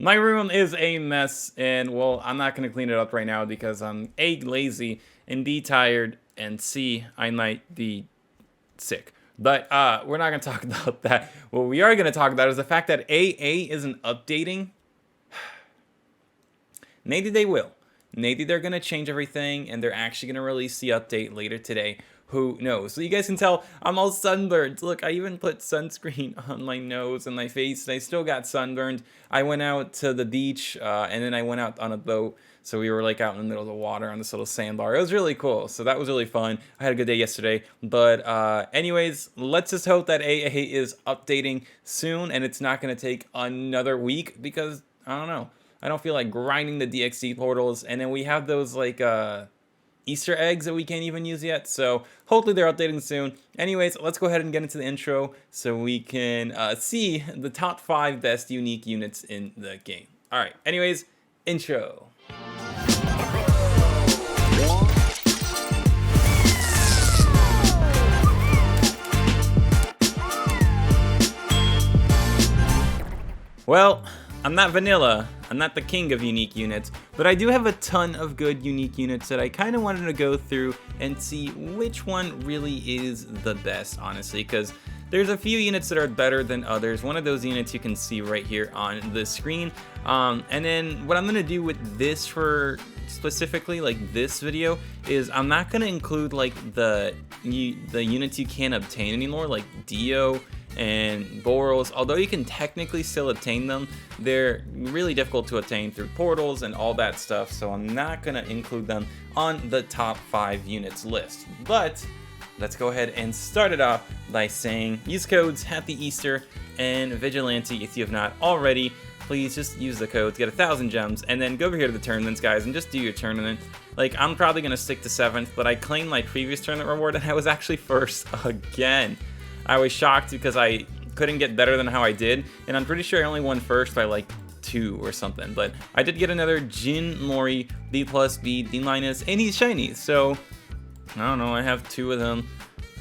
My room is a mess, and well, I'm not gonna clean it up right now because I'm A, lazy, and B, tired, and C, I might be sick. But we're not gonna talk about that. What we are gonna talk about is the fact that AA isn't updating. Maybe they will. Maybe they're gonna change everything and they're actually gonna release the update later today. Who knows? So you guys can tell I'm all sunburned. Look, I even put sunscreen on my nose and my face, and I still got sunburned. I went out to the beach, and then I went out on a boat. So we were like out in the middle of the water on this little sandbar. It was really cool. So that was really fun. I had a good day yesterday. But anyways, let's just hope that AA is updating soon and it's not going to take another week because I don't know. I don't feel like grinding the DXD portals. And then we have those like Easter eggs that we can't even use yet. So hopefully they're updating soon. Anyways, let's go ahead and get into the intro so we can see the top 5 best unique units in the game. All right. Anyways, intro. Well, I'm not vanilla. I'm not the king of unique units, but I do have a ton of good unique units that I kind of wanted to go through and see which one really is the best, honestly, because there's a few units that are better than others. One of those units you can see right here on the screen. And then what I'm going to do with this for specifically like this video is I'm not going to include like the units you can't obtain anymore, like Dio and Boros. Although you can technically still obtain them, they're really difficult to obtain through portals and all that stuff, so I'm not going to include them on the top 5 units list. But let's go ahead and start it off by saying use codes Happy Easter and Vigilante if you have not already. Please just use the codes, get 1,000 gems, and then go over here to the tournaments, guys, and just do your tournament. Like, I'm probably going to stick to 7th, but I claimed my previous tournament reward and I was actually 1st again. I was shocked because I couldn't get better than how I did, and I'm pretty sure I only won 1st by like 2 or something. But I did get another Jin Mori, B+, B, D-, and he's shiny, so I don't know, I have 2 of them.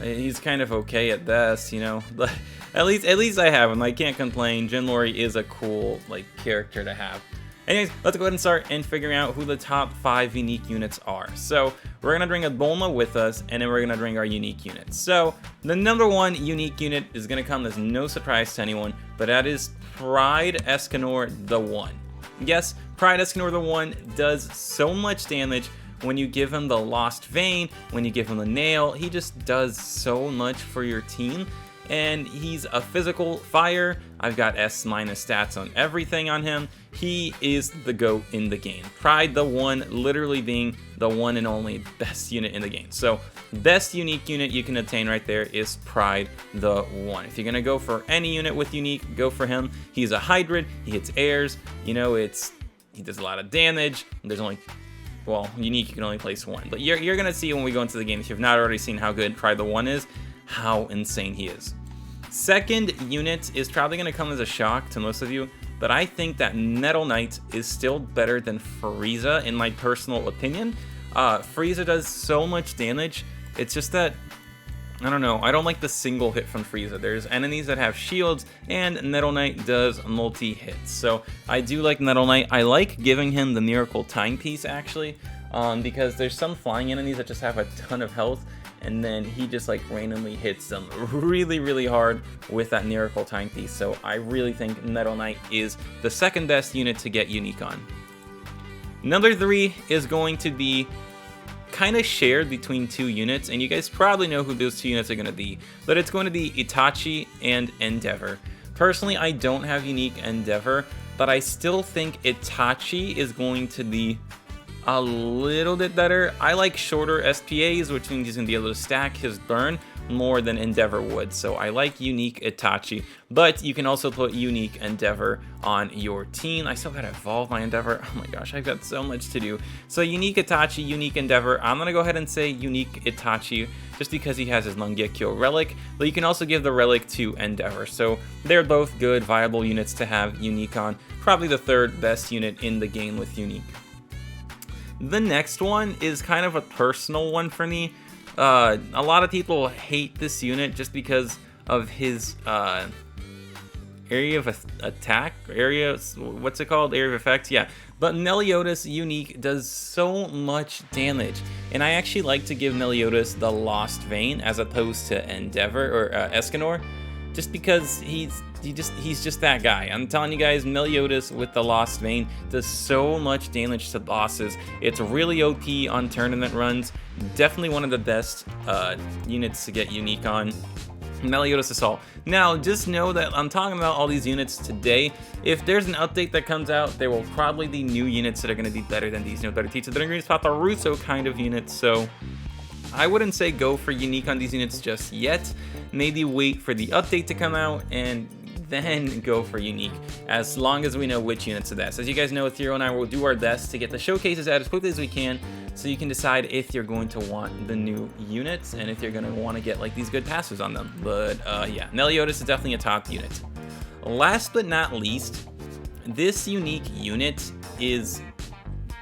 He's kind of okay at best, you know, but at least I have him. I can't complain. Jin Mori is a cool like character to have. Anyways, let's go ahead and start and figuring out who the top 5 unique units are. So we're gonna bring a Bulma with us, and then we're gonna bring our unique units. So the number 1 unique unit is gonna come as no surprise to anyone, but that is Pride Escanor the One. Yes, Pride Escanor the One does so much damage. When you give him the Lost Vein, when you give him the Nail, he just does so much for your team. And he's a physical fire. I've got S- stats on everything on him. He is the GOAT in the game. Pride the One literally being the one and only best unit in the game. So best unique unit you can obtain right there is Pride the One. If you're gonna go for any unit with unique, go for him. He's a hybrid, he hits airs, you know, he does a lot of damage. There's only, well, unique you can only place 1. But you're gonna see when we go into the game, if you've not already seen how good Pride the One is, how insane he is. Second unit is probably going to come as a shock to most of you, but I think that Metal Knight is still better than Frieza in my personal opinion. Frieza does so much damage, it's just that, I don't know, I don't like the single hit from Frieza. There's enemies that have shields, and Metal Knight does multi-hits. So I do like Metal Knight. I like giving him the Miracle Timepiece actually, because there's some flying enemies that just have a ton of health, and then he just like randomly hits them really hard with that Miracle Timepiece. So I really think Metal Knight is the second best unit to get unique on. Number 3 is going to be kind of shared between 2 units, and you guys probably know who those 2 units are going to be, but it's going to be Itachi and Endeavor. Personally, I don't have unique Endeavor, but I still think Itachi is going to be a little bit better. I like shorter SPAs, which means he's gonna be able to stack his burn more than Endeavor would. So I like unique Itachi, but you can also put unique Endeavor on your team. I still gotta evolve my Endeavor. Oh my gosh, I've got so much to do. So unique Itachi, unique Endeavor. I'm gonna go ahead and say unique Itachi just because he has his Mangekyo relic, but you can also give the relic to Endeavor. So they're both good, viable units to have unique on. Probably the 3rd best unit in the game with unique. The next one is kind of a personal one for me. A lot of people hate this unit just because of his area of attack, what's it called? Area of effect, yeah. But Meliodas unique does so much damage, and I actually like to give Meliodas the Lost Vein as opposed to Endeavor or Escanor, just because he's just that guy. I'm telling you guys, Meliodas with the Lost Vein does so much damage to bosses. It's really OP on tournament runs. Definitely one of the best units to get unique on. Meliodas Assault. Now, just know that I'm talking about all these units today. If there's an update that comes out, there will probably be new units that are going to be better than these, better teachers. They're going to spot the Russo kind of units, so I wouldn't say go for unique on these units just yet. Maybe wait for the update to come out and then go for unique, as long as we know which units are best. As you guys know, Ethereal and I will do our best to get the showcases out as quickly as we can, so you can decide if you're going to want the new units and if you're going to want to get like these good passes on them. But yeah, Meliodas is definitely a top unit. Last but not least, this unique unit is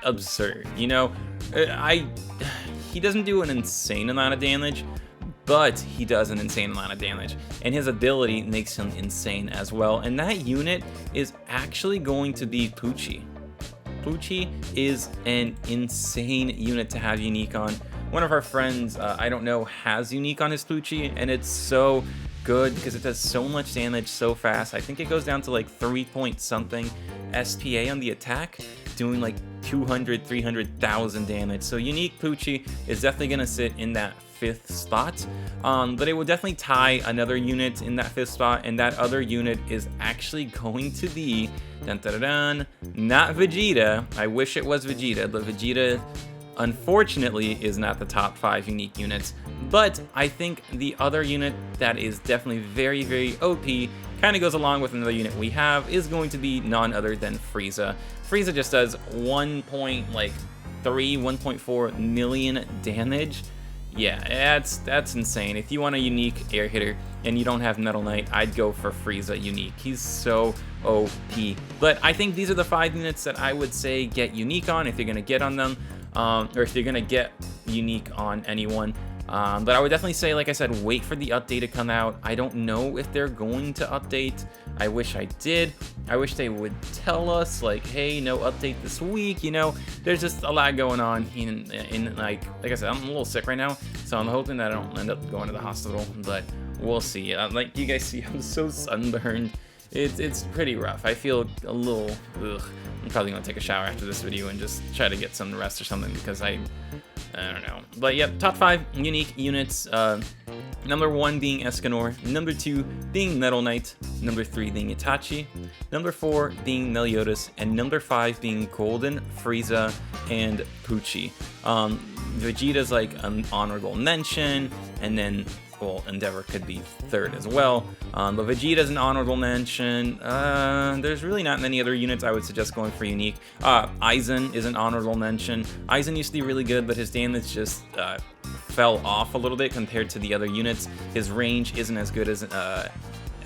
absurd. He doesn't do an insane amount of damage, but he does an insane amount of damage, and his ability makes him insane as well. And that unit is actually going to be Poochie. Poochie is an insane unit to have unique on. One of our friends, I don't know, has unique on his Poochie, and it's so good because it does so much damage so fast. I think it goes down to like 3 point something SPA on the attack, doing like 200, 300,000 damage. So unique Poochie is definitely going to sit in that 5th spot, but it will definitely tie another unit in that 5th spot, and that other unit is actually going to be not Vegeta. I wish it was Vegeta, but Vegeta unfortunately is not the top 5 unique units. But I think the other unit that is definitely very, very OP, kind of goes along with another unit we have, is going to be none other than Frieza. Frieza just does 1.4 million damage. Yeah, that's insane. If you want a unique air hitter and you don't have Metal Knight, I'd go for Frieza unique. He's so OP. But I think these are the 5 units that I would say get unique on if you're going to get on them, or if you're going to get unique on anyone. But I would definitely say, like I said, wait for the update to come out. I don't know if they're going to update. I wish I did. I wish they would tell us, like, hey, no update this week. There's just a lot going on. Like I said, I'm a little sick right now, so I'm hoping that I don't end up going to the hospital. But we'll see. Like you guys see, I'm so sunburned. It's pretty rough. I feel a little ugh. I'm probably gonna take a shower after this video and just try to get some rest or something, because I don't know. But yeah, top 5 unique units. Number 1 being Escanor, number 2 being Metal Knight, number 3 being Itachi, number 4 being Meliodas, and number 5 being Golden, Frieza, and Poochie. Vegeta's like an honorable mention, and then, well, Endeavor could be 3rd as well. But Vegeta's an honorable mention. There's really not many other units I would suggest going for unique. Aizen is an honorable mention. Aizen used to be really good, but his damage just fell off a little bit compared to the other units. His range isn't as good as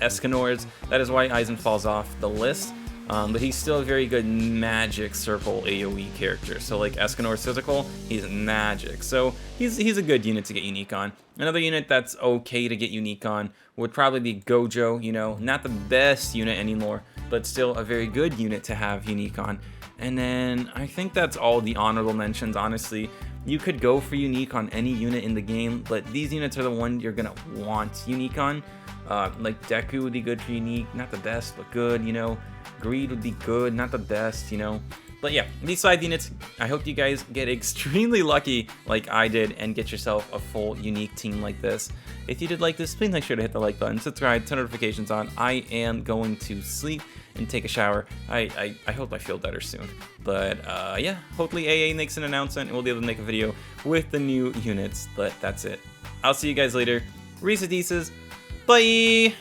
Escanor's. That is why Aizen falls off the list. But he's still a very good magic circle AoE character. So like Escanor's physical, he's magic. So he's a good unit to get unique on. Another unit that's okay to get unique on would probably be Gojo. Not the best unit anymore, but still a very good unit to have unique on. And then I think that's all the honorable mentions, honestly. You could go for unique on any unit in the game, but these units are the ones you're gonna want unique on. Like Deku would be good for unique, not the best, but good, Greed would be good, not the best, But yeah, these 5 units, I hope you guys get extremely lucky like I did and get yourself a full unique team like this. If you did like this, please make sure to hit the like button, subscribe, turn notifications on. I am going to sleep and take a shower. I hope I feel better soon. But yeah, hopefully AA makes an announcement and we'll be able to make a video with the new units. But that's it. I'll see you guys later. Reese Adises. Bye!